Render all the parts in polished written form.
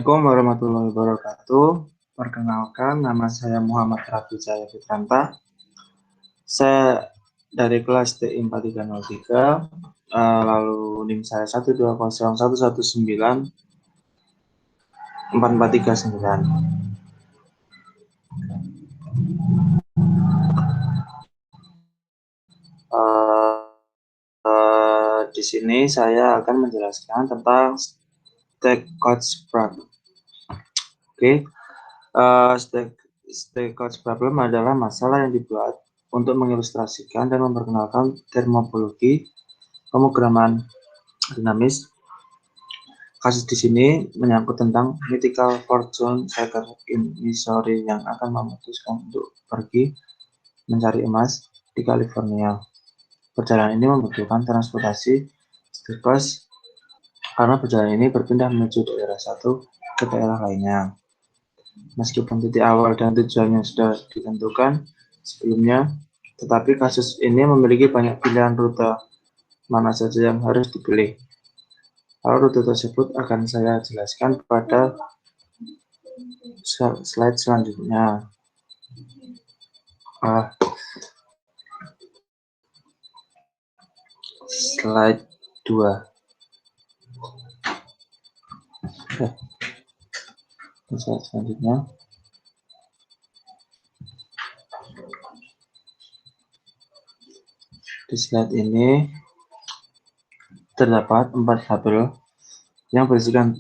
Assalamualaikum warahmatullahi wabarakatuh. Perkenalkan, nama saya Muhammad Rafi Jaya Fitranta. Saya dari kelas TI 4303, lalu NIM saya 12011944339. Di sini saya akan menjelaskan tentang stakeholder problem. Oke. Stakeholder problem adalah masalah yang dibuat untuk mengilustrasikan dan memperkenalkan termopologi pemrograman dinamis. Kasus di sini menyangkut tentang mythical fortune seeker in Missouri yang akan memutuskan untuk pergi mencari emas di California. Perjalanan ini membutuhkan transportasi bus karena perjalanan ini berpindah menuju daerah satu ke daerah lainnya. Meskipun titik awal dan tujuannya sudah ditentukan sebelumnya, tetapi kasus ini memiliki banyak pilihan rute mana saja yang harus dipilih. Lalu rute tersebut akan saya jelaskan pada slide selanjutnya. Slide 2. Slide selanjutnya. Di slide ini terdapat 4 tabel yang berisikan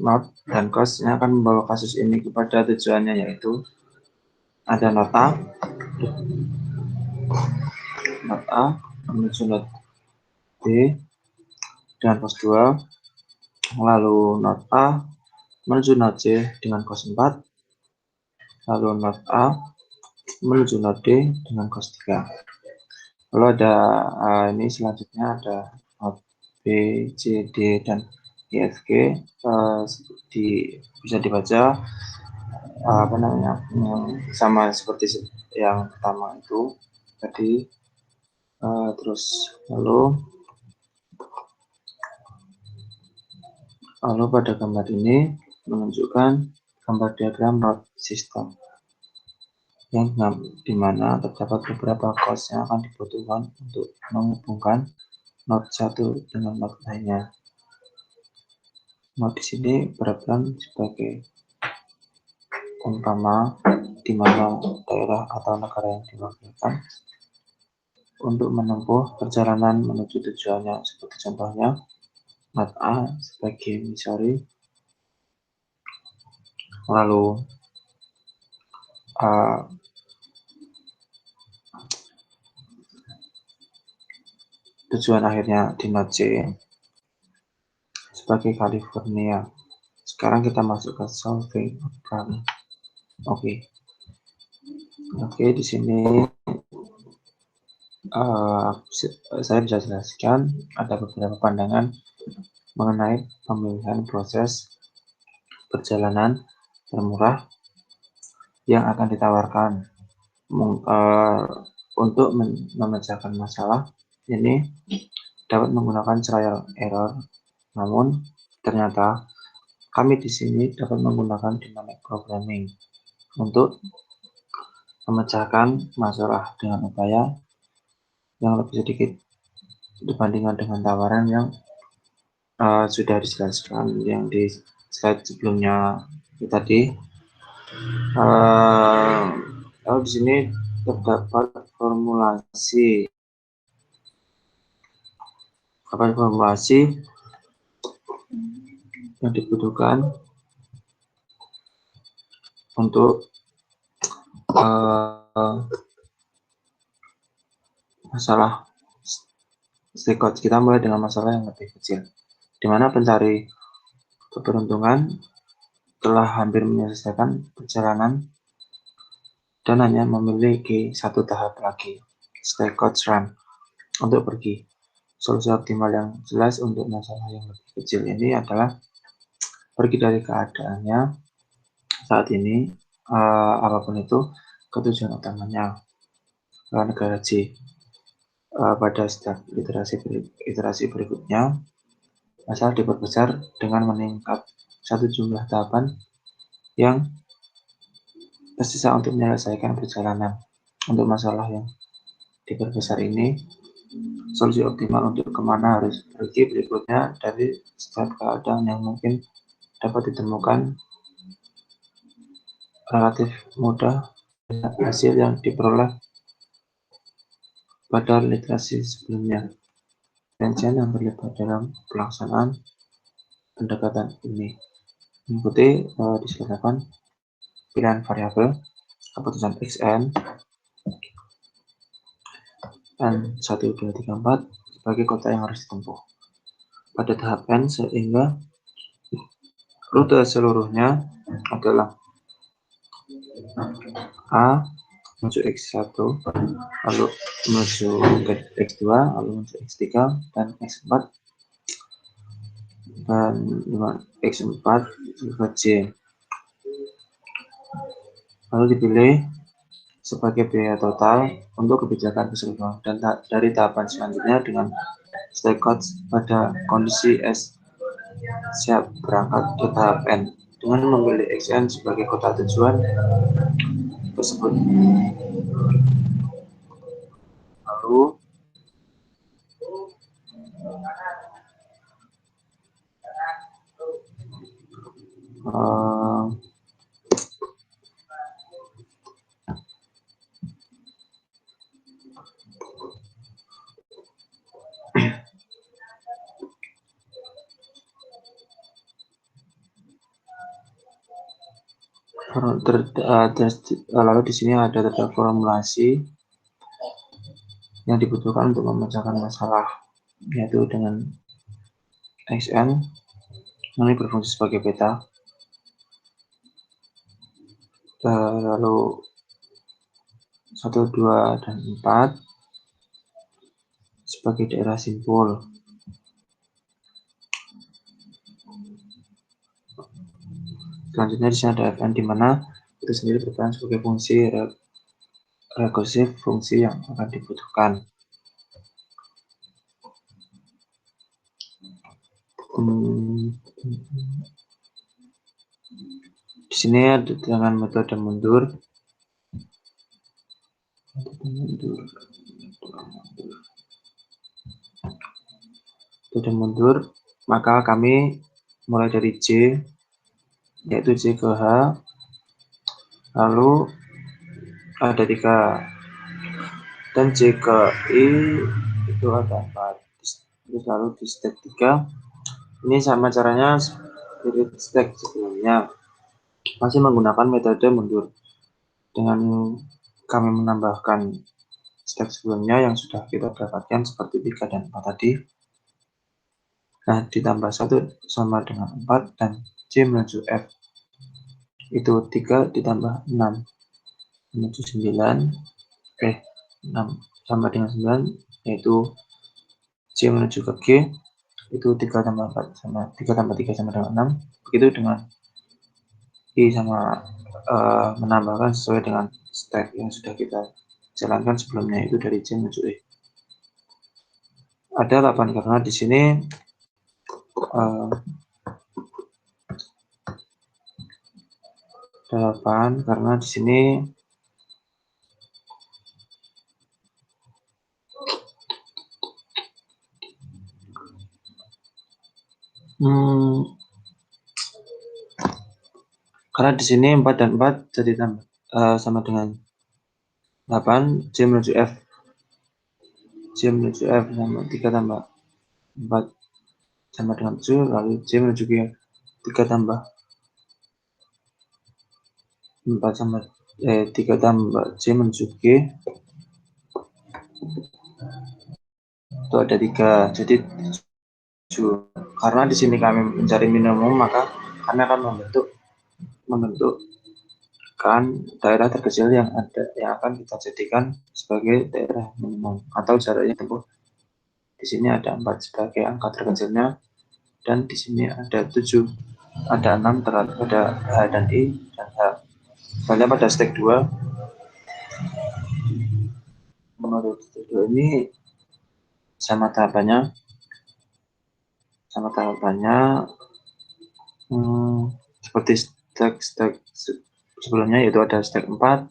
not dan cost yang akan membawa kasus ini kepada tujuannya, yaitu ada not A menuju not B dengan cos 2, lalu not A menuju not C dengan cos 4, lalu not A menuju not D dengan cos 3. Lalu ada ini selanjutnya ada not B, C, D, dan IFG. Bisa dibaca sama seperti yang pertama itu tadi. Terus lalu pada gambar ini menunjukkan gambar diagram not system yang dimana terdapat beberapa cost yang akan dibutuhkan untuk menghubungkan not satu dengan not lainnya. Not di sini berperan sebagai umpama di mana daerah atau negara yang diwakilkan untuk menempuh perjalanan menuju tujuannya, seperti contohnya not A sebagai Missouri, lalu tujuan akhirnya di not C sebagai California. Sekarang kita masuk ke solving problem. Oke, di sini saya bisa jelaskan ada beberapa pandangan mengenai pemilihan proses perjalanan termurah yang akan ditawarkan untuk memecahkan masalah ini dapat menggunakan trial error. Namun ternyata kami di sini dapat menggunakan dynamic programming untuk memecahkan masalah dengan upaya yang lebih sedikit dibandingkan dengan tawaran yang sudah dijelaskan yang di slide sebelumnya tadi. Lalu di sini terdapat formulasi yang dibutuhkan untuk masalah stakeholder. Kita mulai dengan masalah yang lebih kecil, di mana pencari keberuntungan telah hampir menyelesaikan perjalanan dan hanya memiliki satu tahap lagi, stakeholder run, untuk pergi. Solusi optimal yang jelas untuk masalah yang lebih kecil ini adalah pergi dari keadaannya saat ini, apapun itu, ke tujuan utamanya, negara C. Pada step iterasi berikutnya, masalah diperbesar dengan meningkat satu jumlah tahapan yang tersisa untuk menyelesaikan perjalanan. Untuk masalah yang diperbesar ini, solusi optimal untuk kemana harus pergi berikutnya dari setiap keadaan yang mungkin dapat ditemukan relatif mudah hasil yang diperoleh pada literasi sebelumnya. Rincian yang terlibat dalam pelaksanaan pendekatan ini mengikuti disertakan pilihan variabel keputusan xn n 1, 2, 3, 4 sebagai kota yang harus ditempuh pada tahap n, sehingga rute seluruhnya adalah A menuju X1, lalu menuju ke X2, lalu menuju X3, dan X4, dan X4 ke J. Lalu dipilih sebagai biaya total untuk kebijakan keseluruhan, dan dari tahapan selanjutnya dengan stack codes pada kondisi S siap berangkat ke tahap N dengan memilih XN sebagai kota tujuan tersebut. Lalu lalu di sini ada terdapat formulasi yang dibutuhkan untuk memecahkan masalah, yaitu dengan XN ini berfungsi sebagai peta, lalu 1, 2, dan 4 sebagai daerah simpul. Selanjutnya di sini ada Fn, di mana itu sendiri berperan sebagai fungsi rekursif fungsi yang akan dibutuhkan. Di sini ada dengan metode mundur. Metode mundur, maka kami mulai dari J, yaitu J ke H, lalu ada 3, dan J ke I itu ada 4. Terus lalu di step 3 ini sama caranya seperti step sebelumnya, masih menggunakan metode mundur dengan kami menambahkan step sebelumnya yang sudah kita dapatkan seperti 3 dan 4 tadi. Nah, ditambah 1 sama dengan 4, dan J menuju F itu 3 ditambah 6 menuju 9, 6 sama dengan 9, yaitu J menuju ke G itu 3 tambah 4 sama 3 tambah 3 sama dengan 6. Begitu dengan I sama menambahkan sesuai dengan step yang sudah kita jalankan sebelumnya, itu dari J menuju E. Ada 8 karena di sini 8 karena di sini karena di sini 4 dan 4 jadi tambah sama dengan 8. J menuju F, J menuju F sama 3 tambah 4 sama dengan 7, lalu J menuju G 3 tambah 4 sama 3 tambah J menuju G itu ada 3, jadi 7. Karena di sini kami mencari minimum, maka kami akan membentukkan daerah terkecil yang akan kita jadikan sebagai daerah minimum atau jaraknya tempuh. Di sini ada 4 sebagai angka terkecilnya, dan di sini ada 7, ada 6 pada H dan I dan H. Soalnya pada step 2 menurut step 2 ini sama tahapannya seperti stack sebelumnya, yaitu ada stack 4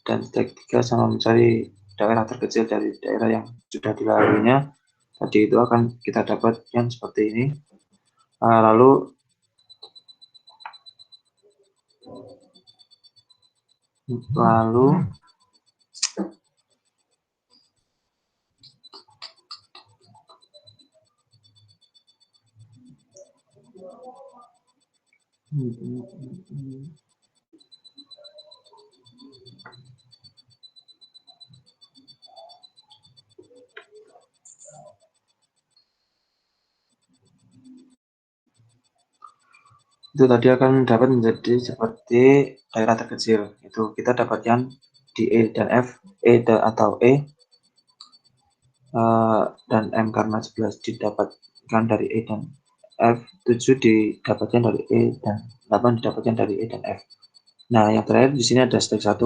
dan stack 3 sama mencari daerah terkecil dari daerah yang sudah dilaluinya. Tadi itu akan kita dapat yang seperti ini. Lalu itu tadi akan dapat menjadi seperti daerah terkecil. Itu kita dapatkan di E dan F, atau E, dan M karena 11 didapatkan dari E dan F, 7 didapatkan dari E, dan 8 didapatkan dari E dan F. Nah, yang terakhir di sini ada stack 1.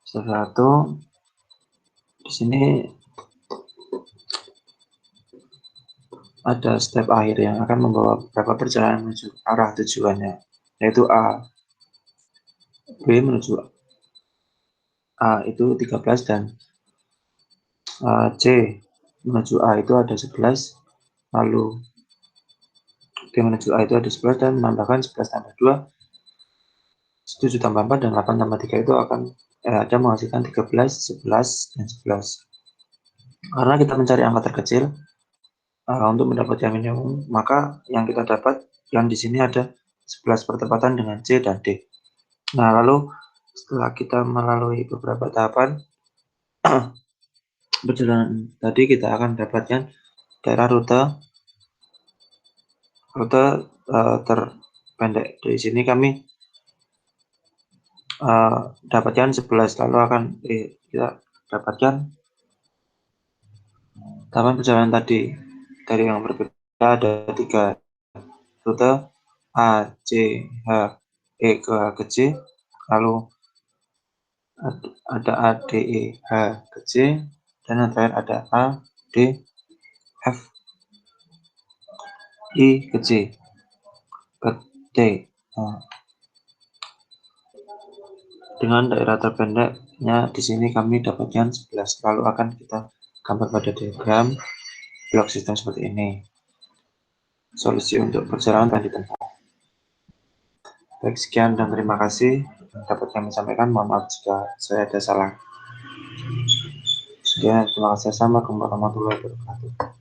Stack 1 di sini ada step akhir yang akan membawa beberapa perjalanan menuju arah tujuannya, yaitu A. B menuju A itu 13 dan C menuju A itu ada 11, lalu D menuju A itu ada 11 dan menambahkan 11 tambah 2, 7 tambah 4 dan 8 tambah 3 itu akan ada menghasilkan 13, 11, dan 11. Karena kita mencari angka terkecil untuk mendapatkan minimum, maka yang kita dapat yang di sini ada 11 pertepatan dengan C dan D. Nah, lalu setelah kita melalui beberapa tahapan perjalanan tadi, kita akan dapatkan daerah rute terpendek. Di sini kami dapatkan 11, lalu akan kita dapatkan tahapan perjalanan tadi dari yang berbeda. Ada 3 rute, A, C, H, E ke H ke C, lalu ada A, D, E, H ke C, dan yang terakhir ada A, D, F, I ke C ke D. Dengan daerah terpendeknya di sini kami dapatkan 11, lalu akan kita gambar pada diagram blok sistem seperti ini. Solusi untuk perjalanan yang ditempuh. Baik, sekian dan terima kasih dapat kami sampaikan. Mohon maaf jika saya ada salah. Sekian, terima kasih. Assalamualaikum warahmatullahi wabarakatuh.